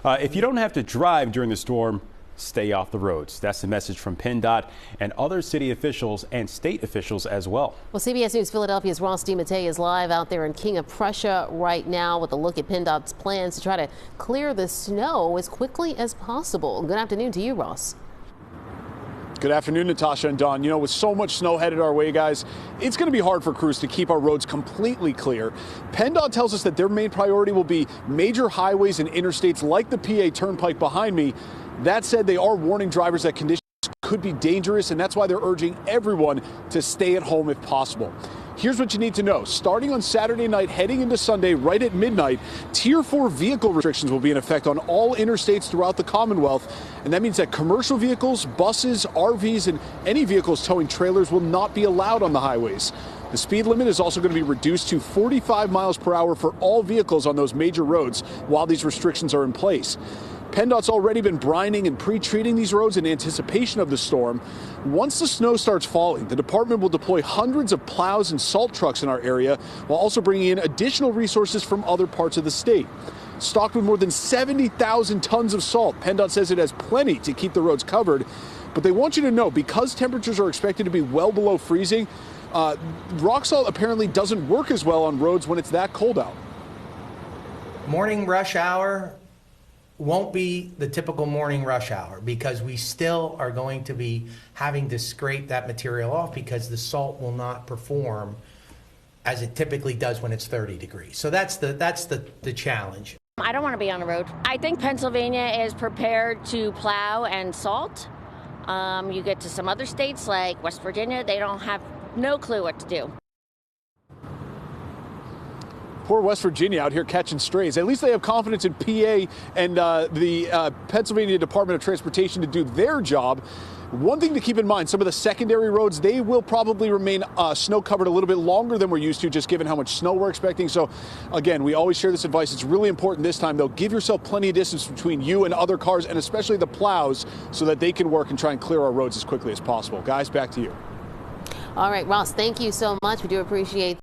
If you don't have to drive during the storm, stay off the roads. That's the message from PennDOT and other city officials and state officials as well. Well, CBS News Philadelphia's Ross DiMattei is live out there in King of Prussia right now with a look at PennDOT's plans to try to clear the snow as quickly as possible. Good afternoon to you, Ross. Good afternoon, Natasha and Don. You know, with so much snow headed our way, guys, it's going to be hard for crews to keep our roads completely clear. PennDOT tells us that their main priority will be major highways and interstates like the PA Turnpike behind me. That said, they are warning drivers that conditions could be dangerous, and that's why they're urging everyone to stay at home if possible. Here's what you need to know. Starting on Saturday night, heading into Sunday, right at midnight, Tier 4 vehicle restrictions will be in effect on all interstates throughout the Commonwealth. And that means that commercial vehicles, buses, RVs, and any vehicles towing trailers will not be allowed on the highways. The speed limit is also going to be reduced to 45 miles per hour for all vehicles on those major roads while these restrictions are in place. PennDOT's already been brining and pre-treating these roads in anticipation of the storm. Once the snow starts falling, the department will deploy hundreds of plows and salt trucks in our area, while also bringing in additional resources from other parts of the state. Stocked with more than 70,000 tons of salt, PennDOT says it has plenty to keep the roads covered. But they want you to know, because temperatures are expected to be well below freezing, rock salt apparently doesn't work as well on roads when it's that cold out. Morning rush hour won't be the typical morning rush hour because we still are going to be having to scrape that material off because the salt will not perform as it typically does when it's 30 degrees. So that's the challenge. I don't want to be on the road. I think Pennsylvania is prepared to plow and salt. You get to some other states like West Virginia, they don't have no clue what to do. Poor West Virginia out here catching strays. At least they have confidence in PA and the Pennsylvania Department of Transportation to do their job. One thing to keep in mind, some of the secondary roads, they will probably remain snow covered a little bit longer than we're used to, just given how much snow we're expecting. So again, we always share this advice. It's really important this time, though. Give yourself plenty of distance between you and other cars, and especially the plows, so that they can work and try and clear our roads as quickly as possible. Guys, back to you. All right, Ross, thank you so much. We do appreciate